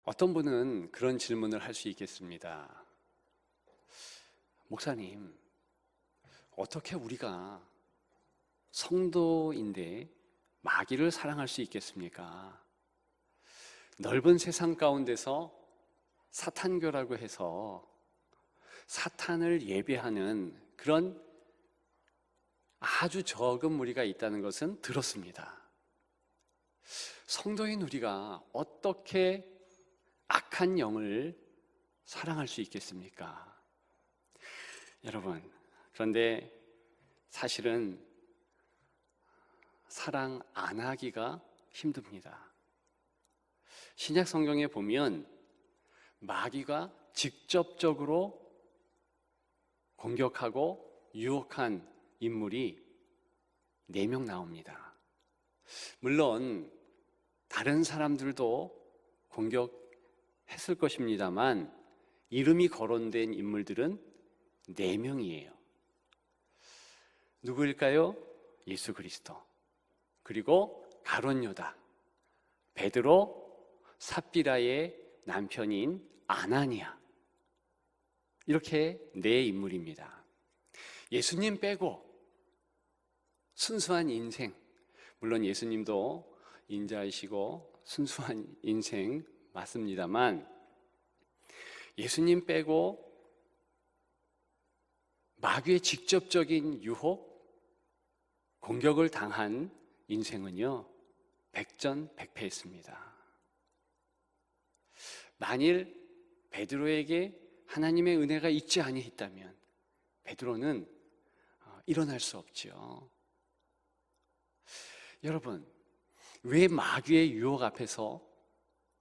어떤 분은 그런 질문을 할 수 있겠습니다. 목사님, 어떻게 우리가 성도인데 마귀를 사랑할 수 있겠습니까? 넓은 세상 가운데서 사탄교라고 해서 사탄을 예배하는 그런 아주 적은 무리가 있다는 것은 들었습니다. 성도인 우리가 어떻게 악한 영을 사랑할 수 있겠습니까? 여러분, 그런데 사실은 사랑 안 하기가 힘듭니다. 신약 성경에 보면 마귀가 직접적으로 공격하고 유혹한 인물이 4명 나옵니다. 물론 다른 사람들도 공격했을 것입니다만 이름이 거론된 인물들은 4명이에요. 누구일까요? 예수 그리스도, 그리고 가룟 유다, 베드로, 삽비라의 남편인 아나니아, 이렇게 4인물입니다. 예수님 빼고 순수한 인생, 물론 예수님도 인자이시고 순수한 인생 맞습니다만 예수님 빼고 마귀의 직접적인 유혹, 공격을 당한 인생은요, 백전백패했습니다. 만일 베드로에게 하나님의 은혜가 있지 아니했다면 베드로는 일어날 수 없죠. 여러분, 왜 마귀의 유혹 앞에서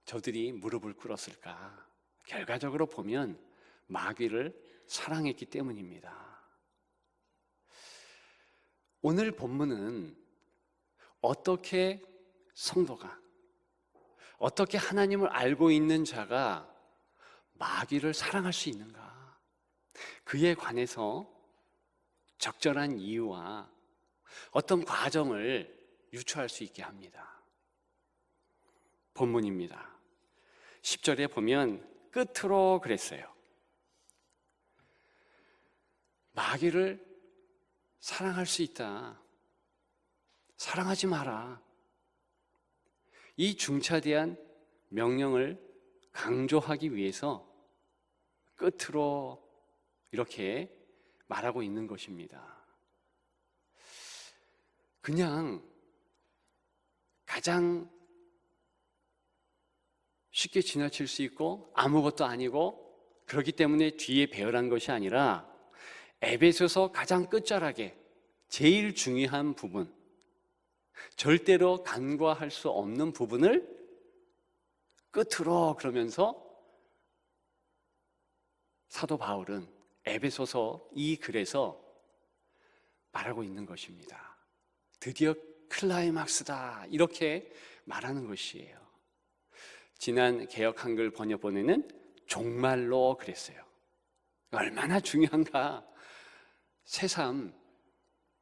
저들이 무릎을 꿇었을까? 결과적으로 보면 마귀를 사랑했기 때문입니다. 오늘 본문은 어떻게 성도가, 어떻게 하나님을 알고 있는 자가 마귀를 사랑할 수 있는가? 그에 관해서 적절한 이유와 어떤 과정을 유추할 수 있게 합니다. 본문입니다. 10절에 보면 끝으로 그랬어요. 마귀를 사랑할 수 있다. 사랑하지 마라. 이 중차대한 명령을 강조하기 위해서 끝으로 이렇게 말하고 있는 것입니다. 그냥 가장 쉽게 지나칠 수 있고 아무것도 아니고 그렇기 때문에 뒤에 배열한 것이 아니라 에베소서 가장 끝자락에 제일 중요한 부분, 절대로 간과할 수 없는 부분을 끝으로 그러면서 사도 바울은 에베소서 이 글에서 말하고 있는 것입니다. 드디어 클라이막스다, 이렇게 말하는 것이에요. 지난 개역 한글 번역본에는 종말로 그랬어요. 얼마나 중요한가. 새삼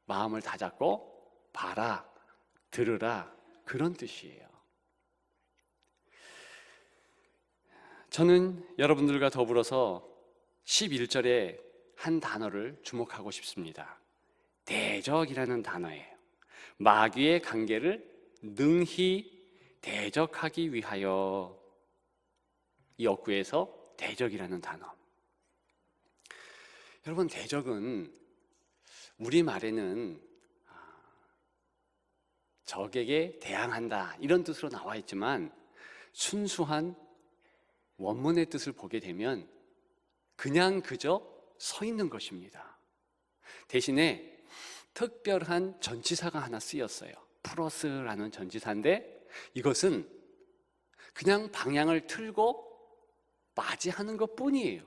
마음을 다잡고 봐라, 들으라, 그런 뜻이에요. 저는 여러분들과 더불어서 11절에 한 단어를 주목하고 싶습니다. 대적이라는 단어예요. 마귀의 관계를 능히 대적하기 위하여, 이 어구에서 대적이라는 단어. 여러분, 대적은 우리말에는 적에게 대항한다, 이런 뜻으로 나와 있지만 순수한 원문의 뜻을 보게 되면 그냥 그저 서 있는 것입니다. 대신에 특별한 전치사가 하나 쓰였어요. 프로스라는 전치사인데 이것은 그냥 방향을 틀고 맞이하는 것뿐이에요.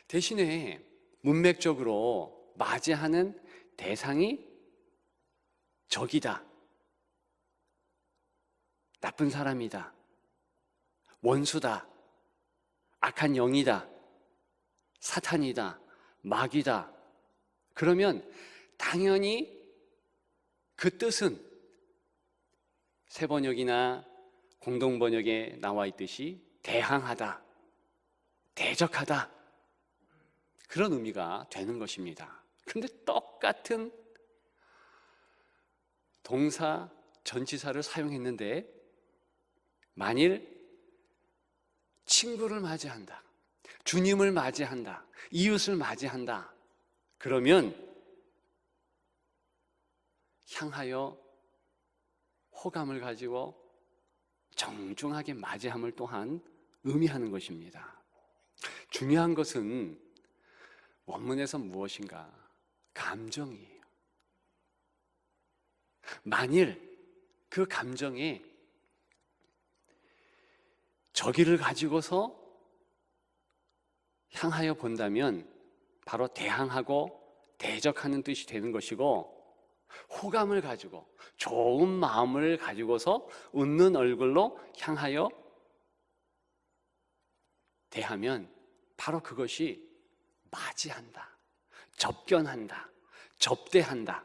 대신에 문맥적으로 맞이하는 대상이 적이다, 나쁜 사람이다, 원수다, 악한 영이다, 사탄이다, 마귀다, 그러면 당연히 그 뜻은 새 번역이나 공동번역에 나와 있듯이 대항하다, 대적하다, 그런 의미가 되는 것입니다. 그런데 똑같은 동사 전치사를 사용했는데 만일 친구를 맞이한다, 주님을 맞이한다, 이웃을 맞이한다, 그러면 향하여 호감을 가지고 정중하게 맞이함을 또한 의미하는 것입니다. 중요한 것은 원문에서 무엇인가? 감정이에요. 만일 그 감정에 저기를 가지고서 향하여 본다면 바로 대항하고 대적하는 뜻이 되는 것이고, 호감을 가지고 좋은 마음을 가지고서 웃는 얼굴로 향하여 대하면 바로 그것이 맞이한다, 접견한다, 접대한다,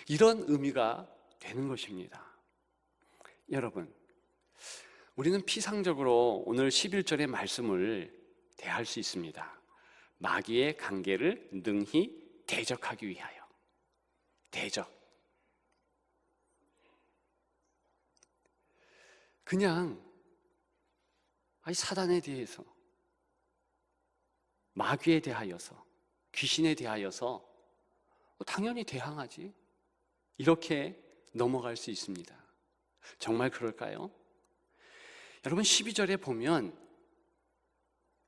이런 의미가 되는 것입니다. 여러분, 우리는 피상적으로 오늘 11절의 말씀을 대할 수 있습니다. 마귀의 관계를 능히 대적하기 위하여. 대적. 그냥 사단에 대해서, 마귀에 대하여서, 귀신에 대하여서 당연히 대항하지, 이렇게 넘어갈 수 있습니다. 정말 그럴까요? 여러분, 12절에 보면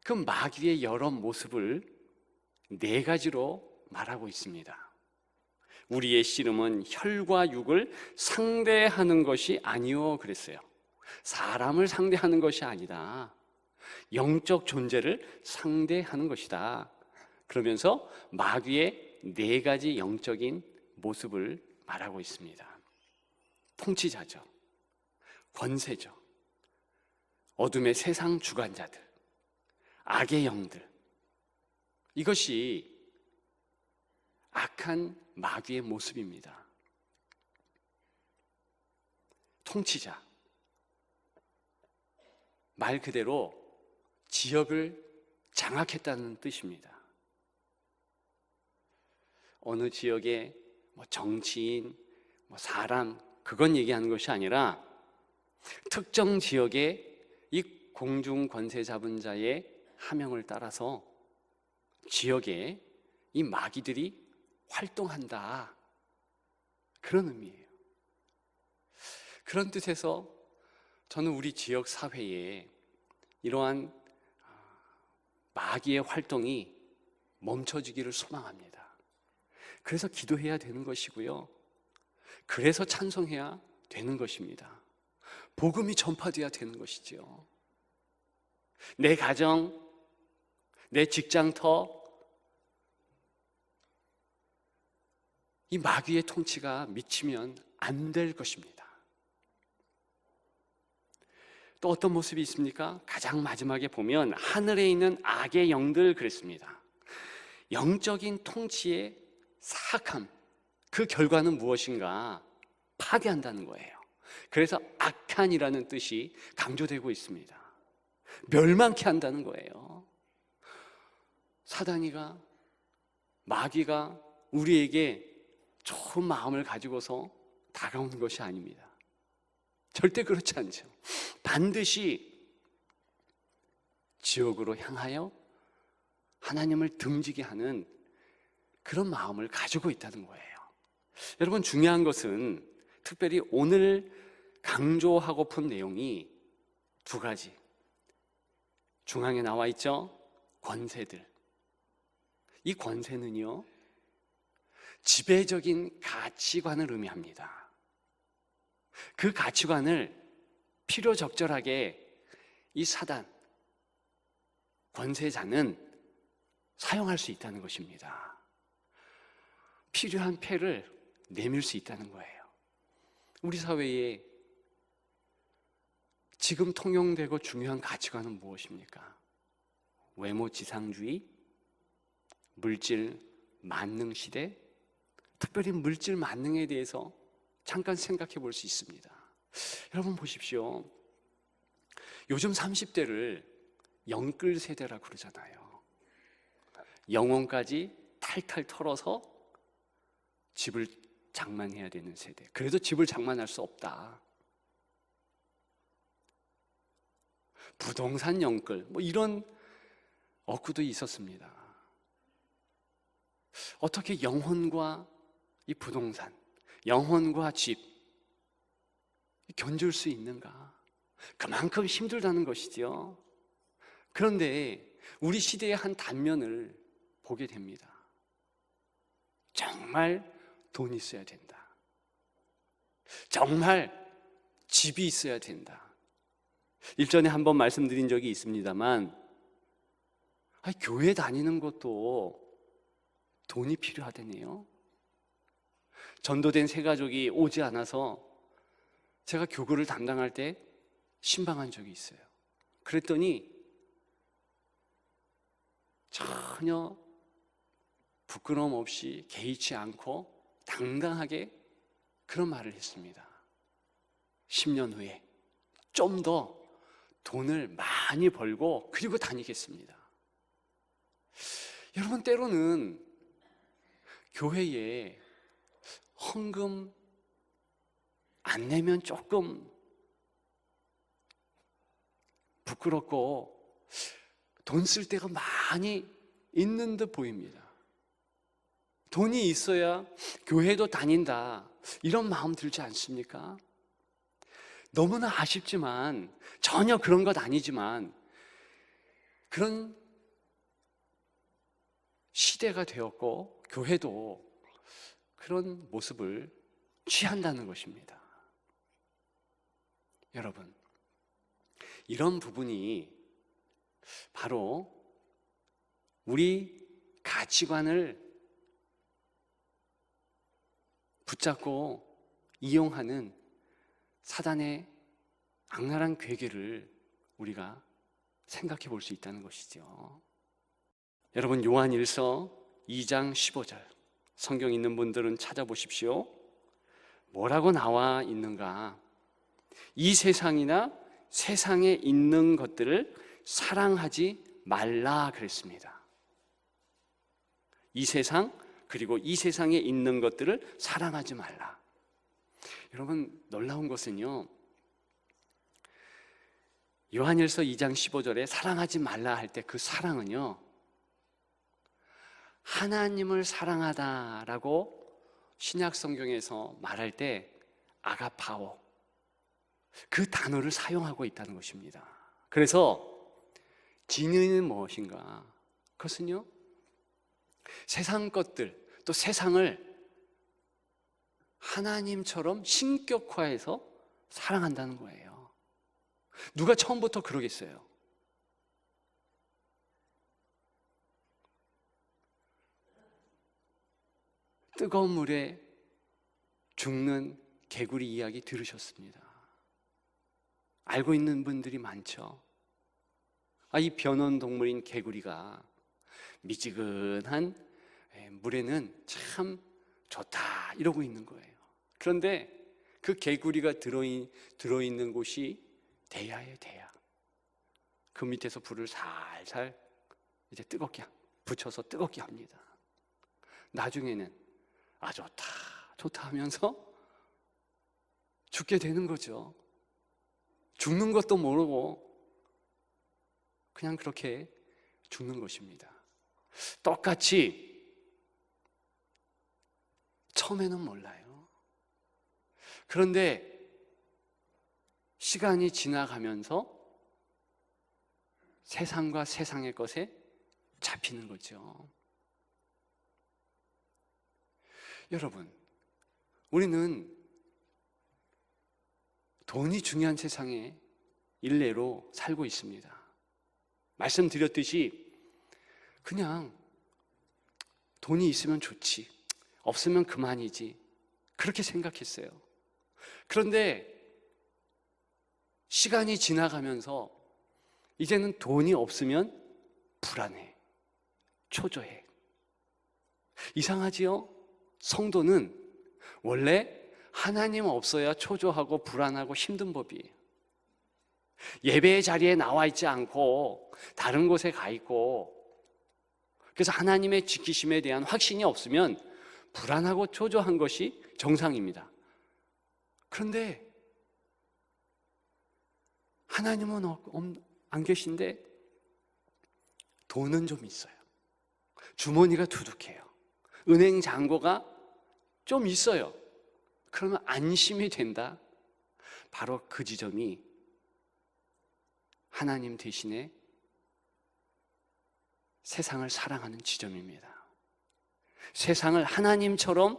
그 마귀의 여러 모습을 4가지로 말하고 있습니다. 우리의 씨름은 혈과 육을 상대하는 것이 아니요 그랬어요. 사람을 상대하는 것이 아니다, 영적 존재를 상대하는 것이다. 그러면서 마귀의 4가지 영적인 모습을 말하고 있습니다. 통치자죠, 권세죠, 어둠의 세상 주관자들, 악의 영들, 이것이 악한 마귀의 모습입니다. 통치자, 말 그대로 지역을 장악했다는 뜻입니다. 어느 지역의 정치인, 사람, 그건 얘기하는 것이 아니라 특정 지역의 이 공중 권세 잡은 자의 하명을 따라서 지역에 이 마귀들이 활동한다, 그런 의미예요. 그런 뜻에서 저는 우리 지역 사회에 이러한 마귀의 활동이 멈춰지기를 소망합니다. 그래서 기도해야 되는 것이고요, 그래서 찬송해야 되는 것입니다. 복음이 전파돼야 되는 것이죠. 내 가정, 내 직장터, 이 마귀의 통치가 미치면 안 될 것입니다. 또 어떤 모습이 있습니까? 가장 마지막에 보면 하늘에 있는 악의 영들 그랬습니다. 영적인 통치의 사악함, 그 결과는 무엇인가? 파괴한다는 거예요. 그래서 악한이라는 뜻이 강조되고 있습니다. 멸망케 한다는 거예요. 사단이가, 마귀가 우리에게 좋은 마음을 가지고서 다가오는 것이 아닙니다. 절대 그렇지 않죠. 반드시 지옥으로 향하여 하나님을 등지게 하는 그런 마음을 가지고 있다는 거예요. 여러분, 중요한 것은 특별히 오늘 강조하고픈 내용이 2가지. 중앙에 나와 있죠? 권세들. 이 권세는요, 지배적인 가치관을 의미합니다. 그 가치관을 필요적절하게 이 사단, 권세자는 사용할 수 있다는 것입니다. 필요한 패를 내밀 수 있다는 거예요. 우리 사회에 지금 통용되고 중요한 가치관은 무엇입니까? 외모 지상주의, 물질 만능 시대. 특별히 물질 만능에 대해서 잠깐 생각해 볼 수 있습니다. 여러분 보십시오. 요즘 30대를 영끌 세대라고 그러잖아요. 영혼까지 탈탈 털어서 집을 장만해야 되는 세대. 그래도 집을 장만할 수 없다. 부동산 영끌, 뭐 이런 어구도 있었습니다. 어떻게 영혼과 이 부동산, 영혼과 집 견줄 수 있는가? 그만큼 힘들다는 것이죠. 그런데 우리 시대의 한 단면을 보게 됩니다. 정말 돈이 있어야 된다. 정말 집이 있어야 된다. 일전에 한번 말씀드린 적이 있습니다만, 교회 다니는 것도 돈이 필요하다네요. 전도된 새 가족이 오지 않아서 제가 교구를 담당할 때 신방한 적이 있어요. 그랬더니 전혀 부끄러움 없이 개의치 않고 당당하게 그런 말을 했습니다. 10년 후에 좀 더 돈을 많이 벌고 그리고 다니겠습니다. 여러분, 때로는 교회에 헌금 안 내면 조금 부끄럽고 돈 쓸 데가 많이 있는 듯 보입니다. 돈이 있어야 교회도 다닌다, 이런 마음 들지 않습니까? 너무나 아쉽지만, 전혀 그런 것 아니지만 그런 시대가 되었고 교회도 그런 모습을 취한다는 것입니다. 여러분, 이런 부분이 바로 우리 가치관을 붙잡고 이용하는 사단의 악랄한 괴계를 우리가 생각해 볼 수 있다는 것이죠. 여러분, 요한일서 2장 15절 성경 있는 분들은 찾아보십시오. 뭐라고 나와 있는가? 이 세상이나 세상에 있는 것들을 사랑하지 말라 그랬습니다. 이 세상, 그리고 이 세상에 있는 것들을 사랑하지 말라. 여러분, 놀라운 것은요, 요한일서 2장 15절에 사랑하지 말라 할 때 그 사랑은요, 하나님을 사랑하다라고 신약 성경에서 말할 때 아가파오, 그 단어를 사용하고 있다는 것입니다. 그래서 진리는 무엇인가? 그것은요, 세상 것들, 또 세상을 하나님처럼 신격화해서 사랑한다는 거예요. 누가 처음부터 그러겠어요? 뜨거운 물에 죽는 개구리 이야기 들으셨습니다. 알고 있는 분들이 많죠. 이 변온동물인 개구리가 미지근한 물에는 참 좋다 이러고 있는 거예요. 그런데 그 개구리가 들어있는 곳이 대야예요, 대야. 그 밑에서 불을 살살 이제 뜨겁게 붙여서 뜨겁게 합니다. 나중에는 좋다, 좋다 하면서 죽게 되는 거죠. 죽는 것도 모르고 그냥 그렇게 죽는 것입니다. 똑같이 처음에는 몰라요. 그런데 시간이 지나가면서 세상과 세상의 것에 잡히는 거죠. 여러분, 우리는 돈이 중요한 세상에 일례로 살고 있습니다. 말씀드렸듯이 그냥 돈이 있으면 좋지, 없으면 그만이지, 그렇게 생각했어요. 그런데 시간이 지나가면서 이제는 돈이 없으면 불안해, 초조해. 이상하지요? 성도는 원래 하나님 없어야 초조하고 불안하고 힘든 법이에요. 예배의 자리에 나와 있지 않고 다른 곳에 가 있고, 그래서 하나님의 지키심에 대한 확신이 없으면 불안하고 초조한 것이 정상입니다. 그런데 하나님은 안 계신데 돈은 좀 있어요. 주머니가 두둑해요. 은행 잔고가 좀 있어요. 그러면 안심이 된다. 바로 그 지점이 하나님 대신에 세상을 사랑하는 지점입니다. 세상을 하나님처럼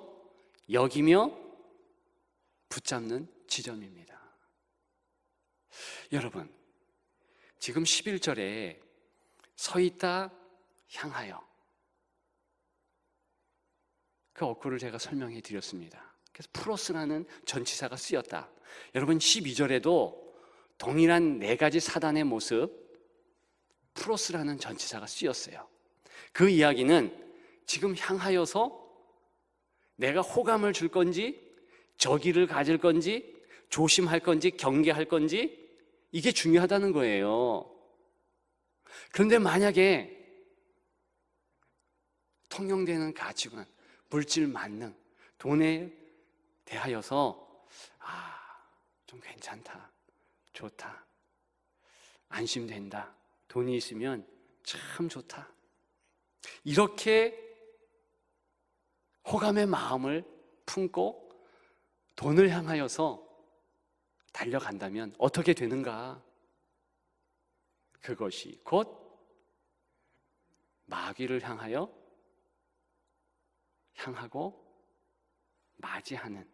여기며 붙잡는 지점입니다. 여러분, 지금 11절에 서 있다 향하여, 그 어구를 제가 설명해 드렸습니다. 그래서 프로스라는 전치사가 쓰였다. 여러분, 12절에도 동일한 네 가지 사단의 모습, 프로스라는 전치사가 쓰였어요. 그 이야기는 지금 향하여서 내가 호감을 줄 건지, 저기를 가질 건지, 조심할 건지, 경계할 건지, 이게 중요하다는 거예요. 그런데 만약에 통용되는 가치관, 물질 만능, 돈에 대하여서 좀 괜찮다, 좋다, 안심된다, 돈이 있으면 참 좋다, 이렇게 호감의 마음을 품고 돈을 향하여서 달려간다면 어떻게 되는가? 그것이 곧 마귀를 향하고 맞이하는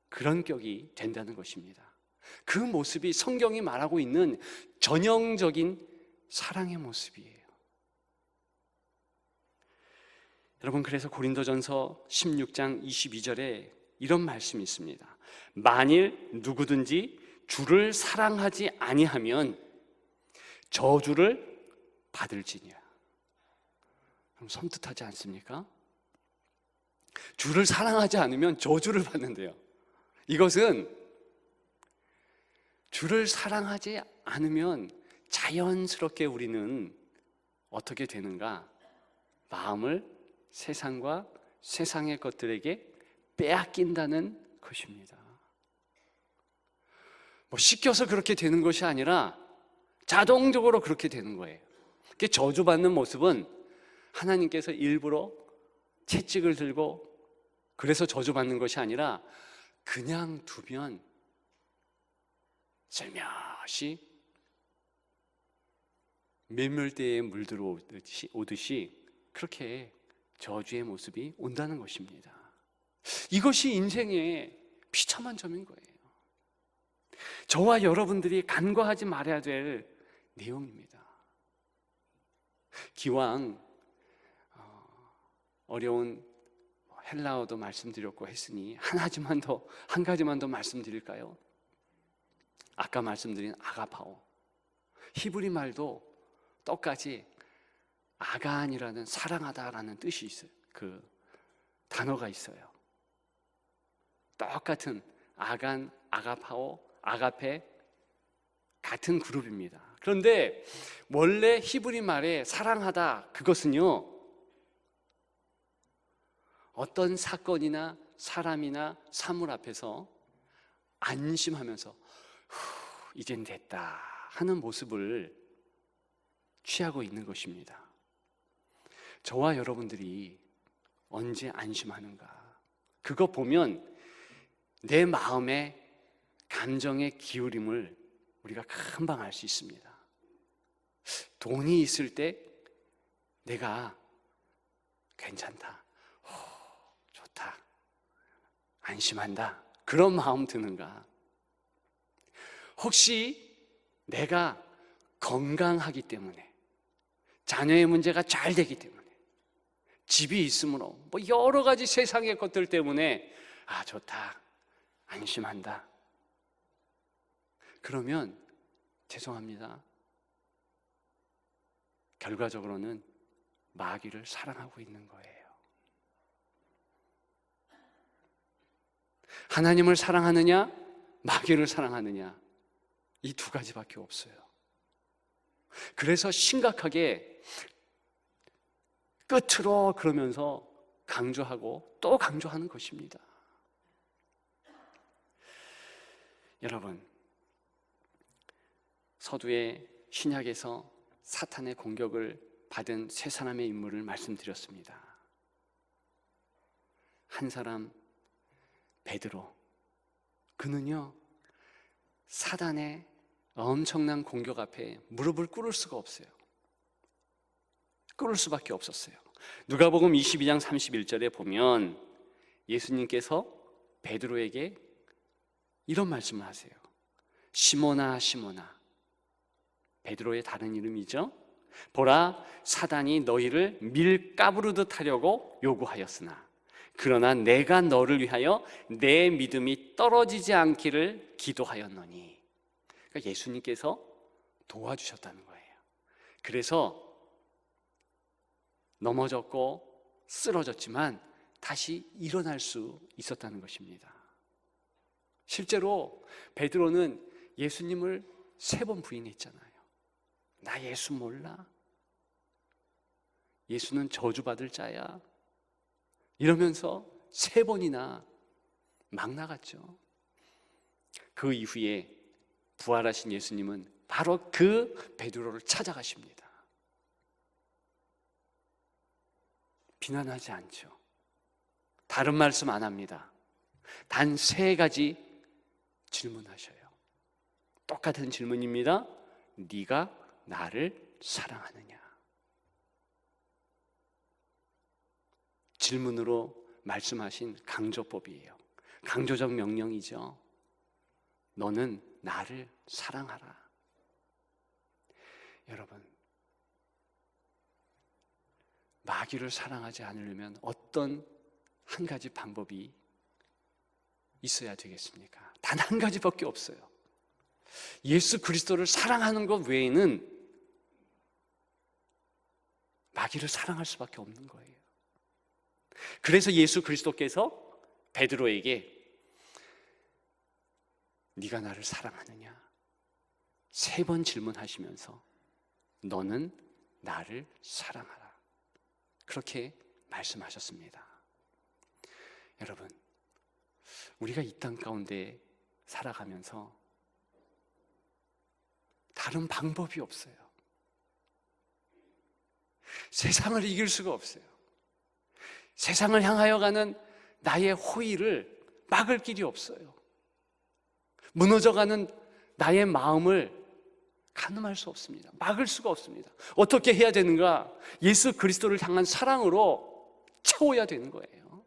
그런 격이 된다는 것입니다. 그 모습이 성경이 말하고 있는 전형적인 사랑의 모습이에요. 여러분, 그래서 고린도전서 16장 22절에 이런 말씀이 있습니다. 만일 누구든지 주를 사랑하지 아니하면 저주를 받을지니라. 그럼 섬뜩하지 않습니까? 주를 사랑하지 않으면 저주를 받는데요. 이것은 주를 사랑하지 않으면 자연스럽게 우리는 어떻게 되는가? 마음을 세상과 세상의 것들에게 빼앗긴다는 것입니다. 시켜서 그렇게 되는 것이 아니라 자동적으로 그렇게 되는 거예요. 저주받는 모습은 하나님께서 일부러 채찍을 들고 그래서 저주받는 것이 아니라 그냥 두면 슬며시 밀물대에 물 들어오듯이 그렇게 저주의 모습이 온다는 것입니다. 이것이 인생의 비참한 점인 거예요. 저와 여러분들이 간과하지 말아야 될 내용입니다. 기왕 어려운 헬라어도 말씀드렸고 했으니 한 가지만 더 말씀드릴까요? 아까 말씀드린 아가파오, 히브리 말도 똑같이 아간이라는 사랑하다라는 뜻이 있어요. 그 단어가 있어요. 똑같은 아간, 아가파오, 아가페 같은 그룹입니다. 그런데 원래 히브리 말에 사랑하다, 그것은요, 어떤 사건이나 사람이나 사물 앞에서 안심하면서 이젠 됐다 하는 모습을 취하고 있는 것입니다. 저와 여러분들이 언제 안심하는가? 그거 보면 내 마음의 감정의 기울임을 우리가 금방 알 수 있습니다. 돈이 있을 때 내가 괜찮다, 좋다, 안심한다, 그런 마음 드는가? 혹시 내가 건강하기 때문에, 자녀의 문제가 잘 되기 때문에, 집이 있으므로 여러 가지 세상의 것들 때문에 좋다, 안심한다, 그러면 죄송합니다, 결과적으로는 마귀를 사랑하고 있는 거예요. 하나님을 사랑하느냐, 마귀를 사랑하느냐, 이 두 가지밖에 없어요. 그래서 심각하게 끝으로 그러면서 강조하고 또 강조하는 것입니다. 여러분, 서두에 신약에서 사탄의 공격을 받은 세 사람의 인물을 말씀드렸습니다. 한 사람 베드로, 그는요 사단의 엄청난 공격 앞에 무릎을 꿇을 수가 없어요. 꿇을 수밖에 없었어요. 누가복음 22장 31절에 보면 예수님께서 베드로에게 이런 말씀을 하세요. 시몬아 시몬아, 베드로의 다른 이름이죠. 보라, 사단이 너희를 밀가부르듯 하려고 요구하였으나 그러나 내가 너를 위하여 내 믿음이 떨어지지 않기를 기도하였노니. 그러니까 예수님께서 도와주셨다는 거예요. 그래서 넘어졌고 쓰러졌지만 다시 일어날 수 있었다는 것입니다. 실제로 베드로는 예수님을 3번 부인했잖아요. 나 예수 몰라? 예수는 저주받을 자야. 이러면서 3번이나 막 나갔죠. 그 이후에 부활하신 예수님은 바로 그 베드로를 찾아가십니다. 비난하지 않죠. 다른 말씀 안 합니다. 단 3가지 질문하셔요. 똑같은 질문입니다. 네가 나를 사랑하느냐? 질문으로 말씀하신 강조법이에요. 강조적 명령이죠. 너는 나를 사랑하라. 여러분, 마귀를 사랑하지 않으려면 어떤 한 가지 방법이 있어야 되겠습니까? 단 한 가지밖에 없어요. 예수 그리스도를 사랑하는 것 외에는 마귀를 사랑할 수밖에 없는 거예요. 그래서 예수 그리스도께서 베드로에게 네가 나를 사랑하느냐? 3번 질문하시면서 너는 나를 사랑하라. 그렇게 말씀하셨습니다. 여러분, 우리가 이 땅 가운데 살아가면서 다른 방법이 없어요. 세상을 이길 수가 없어요. 세상을 향하여 가는 나의 호의를 막을 길이 없어요. 무너져가는 나의 마음을 가늠할 수 없습니다. 막을 수가 없습니다. 어떻게 해야 되는가? 예수 그리스도를 향한 사랑으로 채워야 되는 거예요.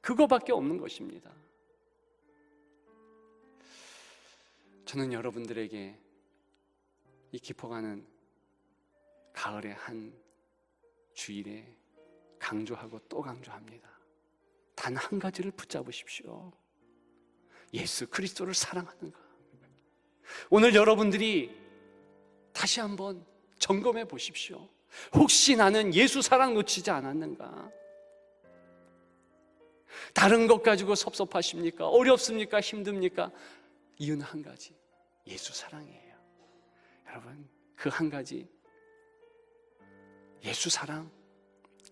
그거밖에 없는 것입니다. 저는 여러분들에게 이 깊어가는 가을의 한 주일에 강조하고 또 강조합니다. 단 한 가지를 붙잡으십시오. 예수 그리스도를 사랑하는가? 오늘 여러분들이 다시 한번 점검해 보십시오. 혹시 나는 예수 사랑 놓치지 않았는가? 다른 것 가지고 섭섭하십니까? 어렵습니까? 힘듭니까? 이유는 한 가지, 예수 사랑이에요. 여러분, 그 한 가지 예수 사랑,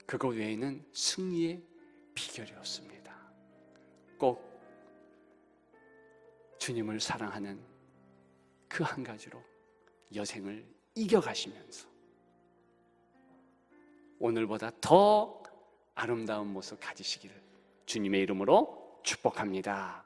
그거 외에는 승리의 비결이 없습니다. 꼭 주님을 사랑하는 그 한 가지로 여생을 이겨가시면서 오늘보다 더 아름다운 모습 가지시기를 주님의 이름으로 축복합니다.